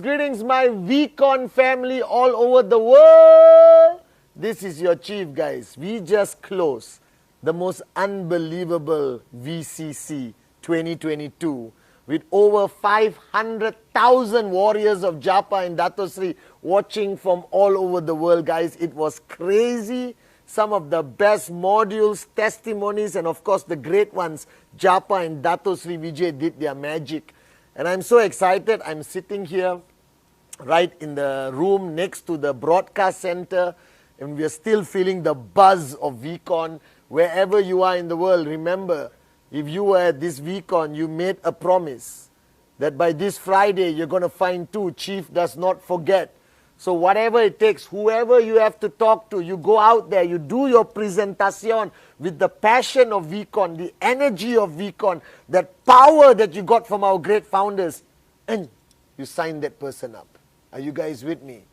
Greetings, my VCon family all over the world. This is your chief, guys. We just closed the most unbelievable VCC 2022 with over 500,000 warriors of Japa and Dato Sri watching from all over the world, guys. It was crazy. Some of the best modules, testimonies, and of course the great ones, Japa and Dato Sri Vijay did their magic. And I'm so excited. I'm sitting here right in the room next to the broadcast center, and we're still feeling the buzz of VCon. Wherever you are in the world, remember, if you were at this VCon, you made a promise that by this Friday you're going to find two. Chief does not forget. So whatever it takes, whoever you have to talk to, you go out there, you do your presentation with the passion of VCon, the energy of VCon, that power that you got from our great founders, and you sign that person up. Are you guys with me?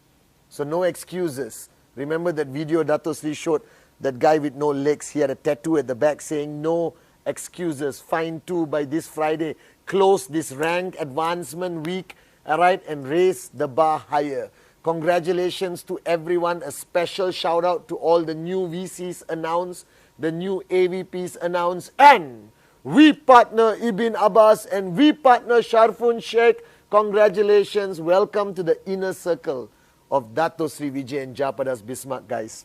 So no excuses. Remember that video Dato Sri showed, that guy with no legs, he had a tattoo at the back saying no excuses, find two by this Friday, close this rank advancement week, all right, and raise the bar higher. Congratulations to everyone. A special shout out to all the new VCs announced, the new AVPs announced, and we partner Ibn Abbas and we partner Sharfun Sheikh. Congratulations. Welcome to the inner circle of Dato Sri Vijay and Japadas Bismarck, guys.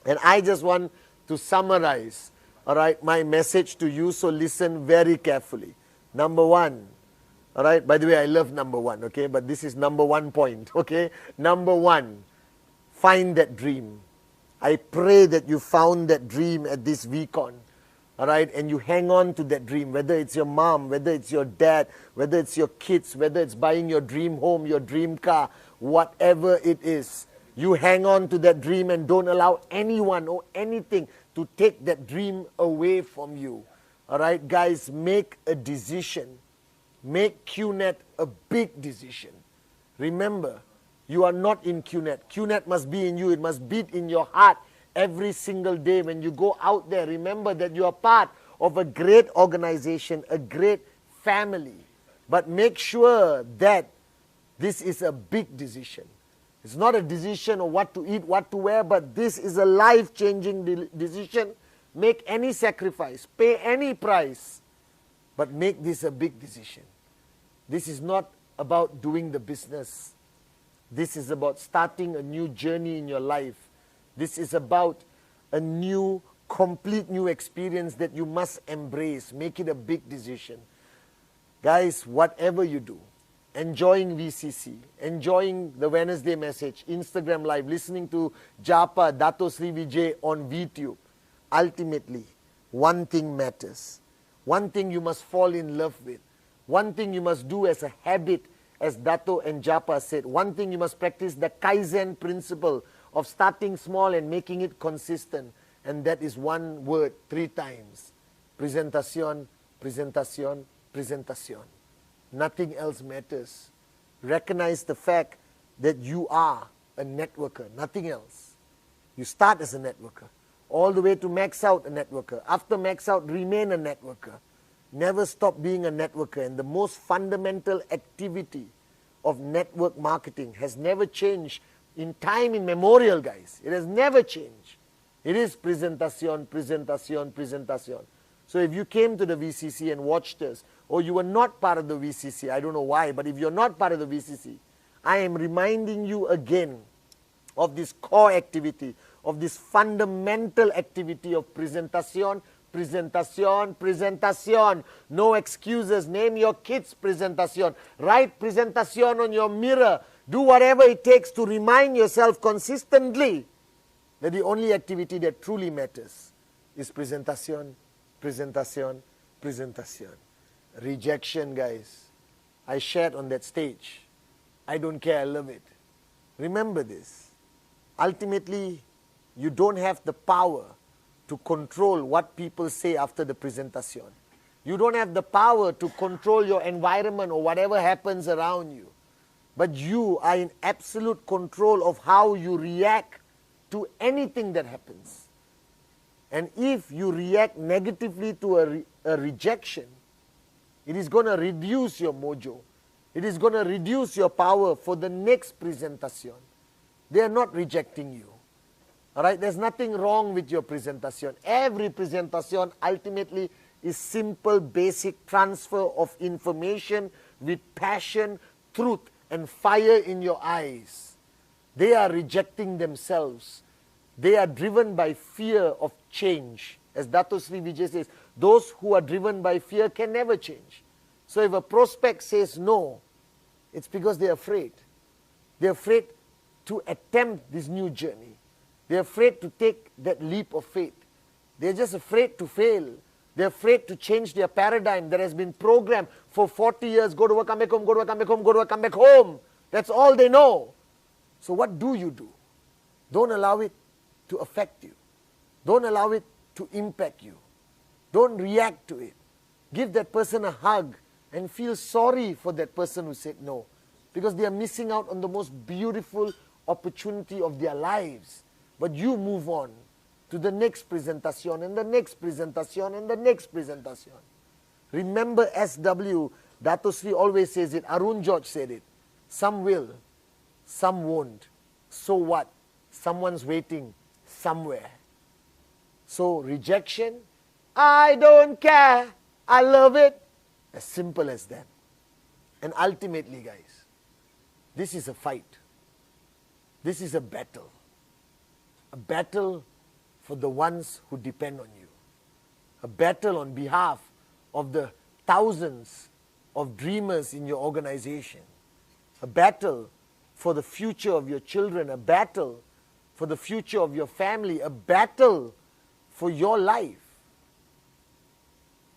And I just want to summarize, all right, my message to you, so listen very carefully. Number one, all right, by the way, I love number one, okay, but this is number 1 point, okay. Number one, find that dream. I pray that you found that dream at this VCon, all right, and you hang on to that dream, whether it's your mom, whether it's your dad, whether it's your kids, whether it's buying your dream home, your dream car, whatever it is. You hang on to that dream and don't allow anyone or anything to take that dream away from you. All right, guys, make a decision. Make QNet a big decision. Remember, you are not in QNet. QNet must be in you. It must beat in your heart every single day. When you go out there, remember that you are part of a great organization, a great family. But make sure that this is a big decision. It's not a decision of what to eat, what to wear, but this is a life-changing decision. Make any sacrifice, pay any price, but make this a big decision. This is not about doing the business. This is about starting a new journey in your life. This is about a new, complete new experience that you must embrace. Make it a big decision. Guys, whatever you do, enjoying VCC, enjoying the Wednesday message, Instagram Live, listening to Japa, Dato Sri Vijay on VTube, ultimately, one thing matters. One thing you must fall in love with. One thing you must do as a habit, as Dato and Japa said. One thing you must practice, the Kaizen principle of starting small and making it consistent. And that is one word 3 times. Presentación, presentación, presentación. Nothing else matters. Recognize the fact that you are a networker, nothing else. You start as a networker, all the way to max out a networker. After max out, remain a networker. Never stop being a networker. And the most fundamental activity of network marketing has never changed in time immemorial, guys. It has never changed. It is presentación, presentación, presentación. So if you came to the VCC and watched us, or you were not part of the VCC, I don't know why, but if you're not part of the VCC, I am reminding you again of this core activity, of this fundamental activity of presentación, presentación, presentación. No excuses. Name your kids presentación. Write presentación on your mirror. Do whatever it takes to remind yourself consistently that the only activity that truly matters is presentation, presentation, presentation. Rejection, guys. I shared on that stage. I don't care, I love it. Remember this. Ultimately, you don't have the power to control what people say after the presentation. You don't have the power to control your environment or whatever happens around you. But you are in absolute control of how you react to anything that happens. And if you react negatively to a rejection, it is going to reduce your mojo. It is going to reduce your power for the next presentation. They are not rejecting you. Alright, there's nothing wrong with your presentation. Every presentation ultimately is simple, basic transfer of information with passion, truth, and fire in your eyes. They are rejecting themselves. They are driven by fear of change. As Dato Sri Vijay says, those who are driven by fear can never change. So if a prospect says no, it's because they're afraid. They're afraid to attempt this new journey. They're afraid to take that leap of faith. They're just afraid to fail. They're afraid to change their paradigm that has been programmed for 40 years. Go to work, come back home, go to work, come back home, go to work, come back home. That's all they know. So what do? Don't allow it to affect you. Don't allow it to impact you. Don't react to it. Give that person a hug and feel sorry for that person who said no. Because they are missing out on the most beautiful opportunity of their lives. But you move on to the next presentation and the next presentation and the next presentation. Remember SW, Dato Sri always says it, Arun George said it. Some will, some won't. So what? Someone's waiting somewhere. So rejection, I don't care, I love it. As simple as that. And ultimately, guys, this is a fight. This is a battle. A battle for the ones who depend on you. A battle on behalf of the thousands of dreamers in your organization. A battle for the future of your children. A battle for the future of your family. A battle for your life.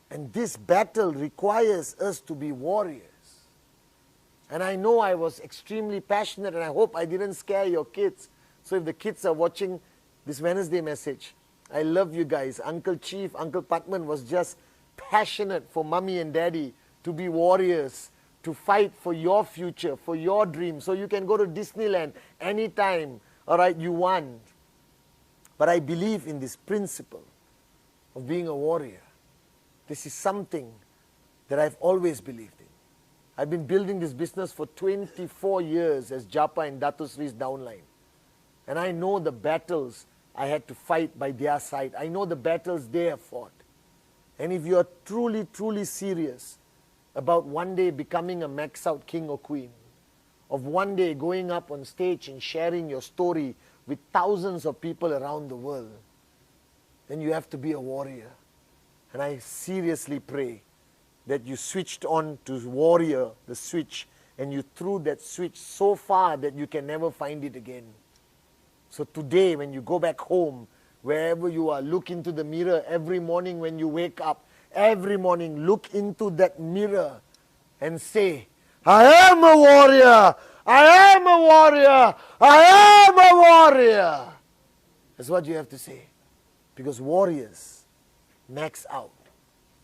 And this battle requires us to be warriors. And I know I was extremely passionate, and I hope I didn't scare your kids. So if the kids are watching this Wednesday message, I love you guys. Uncle Chief, Uncle Pathman was just passionate for mommy and daddy to be warriors, to fight for your future, for your dreams, so you can go to Disneyland anytime, all right, you want. But I believe in this principle of being a warrior. This is something that I've always believed in. I've been building this business for 24 years as Japa and Dato Sri's downline. And I know the battles I had to fight by their side. I know the battles they have fought. And if you are truly, truly serious about one day becoming a max out king or queen, of one day going up on stage and sharing your story with thousands of people around the world, then you have to be a warrior. And I seriously pray that you switched on to warrior, the switch, and you threw that switch so far that you can never find it again. So today, when you go back home, wherever you are, look into the mirror every morning when you wake up. Every morning, look into that mirror and say, I am a warrior! I am a warrior! I am a warrior! That's what you have to say. Because warriors max out.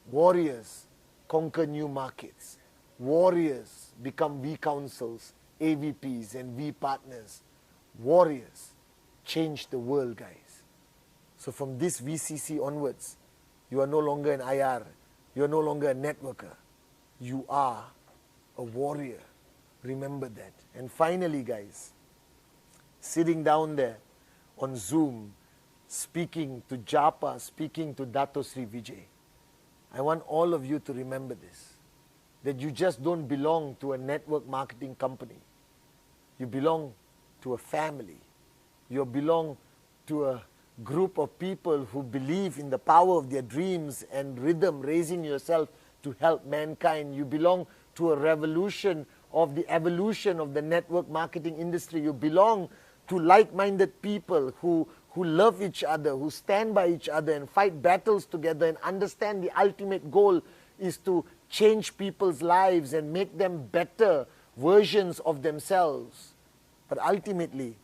Warriors conquer new markets. Warriors become V councils, AVPs, and V partners. Warriors change the world, guys. So from this VCC onwards, you are no longer an IR. You are no longer a networker. You are a warrior. Remember that. And finally, guys, sitting down there on Zoom, speaking to Japa, speaking to Dato Sri Vijay, I want all of you to remember this, that you just don't belong to a network marketing company. You belong to a family. You belong to a group of people who believe in the power of their dreams and rhythm, raising yourself to help mankind. You belong to a revolution of the evolution of the network marketing industry. You belong to like-minded people who who love each other, who stand by each other and fight battles together and understand the ultimate goal is to change people's lives and make them better versions of themselves. But ultimately,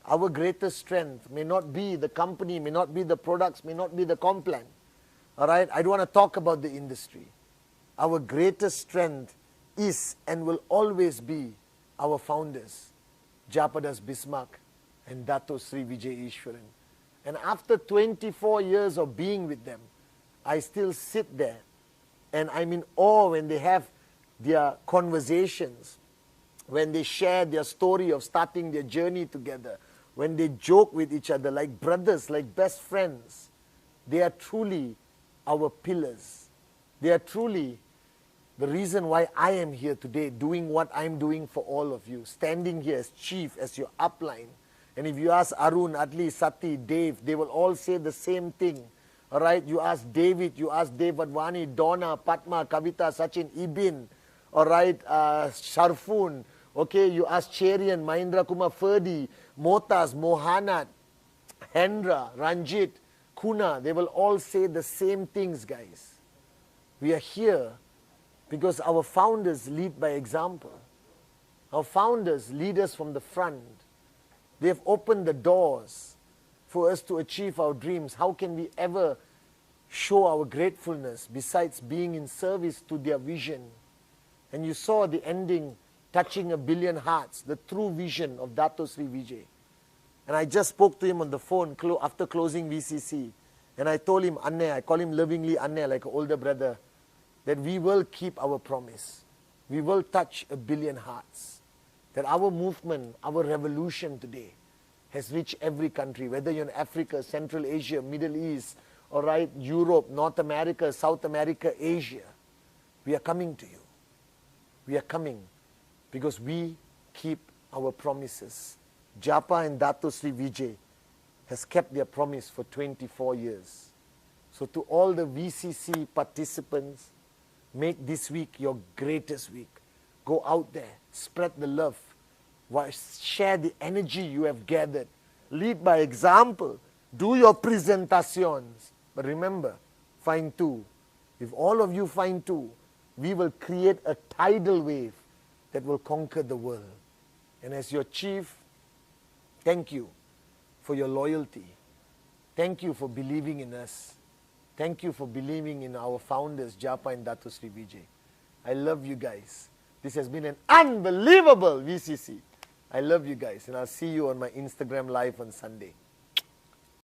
our greatest strength may not be the company, may not be the products, may not be the Complan. All right? I don't want to talk about the industry. Our greatest strength is and will always be our founders, Japadas Bismarck and Dato Sri Vijay Ishwaran. And after 24 years of being with them, I still sit there and I'm in awe when they have their conversations, when they share their story of starting their journey together, when they joke with each other like brothers, like best friends. They are truly our pillars. They are truly the reason why I am here today, doing what I'm doing for all of you, standing here as chief, as your upline. And if you ask Arun, Adli, Sati, Dave, they will all say the same thing. All right, you ask David, you ask Dave Advani, Donna, Padma, Kavita, Sachin, Ibin, all right, Sharfun, okay, you ask Cherian, Mahindra Kumar, Ferdi, Motas, Mohanat, Hendra, Ranjit, Kuna, they will all say the same things, guys. We are here because our founders lead by example. Our founders lead us from the front. They have opened the doors for us to achieve our dreams. How can we ever show our gratefulness besides being in service to their vision? And you saw the ending, touching 1 billion hearts, the true vision of Dato Sri Vijay. And I just spoke to him on the phone after closing VCC. And I told him, Anne, I call him lovingly Anne, like an older brother, that we will keep our promise. We will touch 1 billion hearts. That our movement, our revolution today has reached every country, whether you're in Africa, Central Asia, Middle East, all right, Europe, North America, South America, Asia. We are coming to you. We are coming because we keep our promises. Japa and Dato Sri Vijay has kept their promise for 24 years. So to all the VCC participants, make this week your greatest week. Go out there, spread the love, share the energy you have gathered, lead by example, do your presentations. But remember, find two. If all of you find two, we will create a tidal wave that will conquer the world. And as your chief, thank you for your loyalty. Thank you for believing in us. Thank you for believing in our founders, Japa and Dato Sri Vijay. I love you guys. This has been an unbelievable VCC. I love you guys, and I'll see you on my Instagram live on Sunday.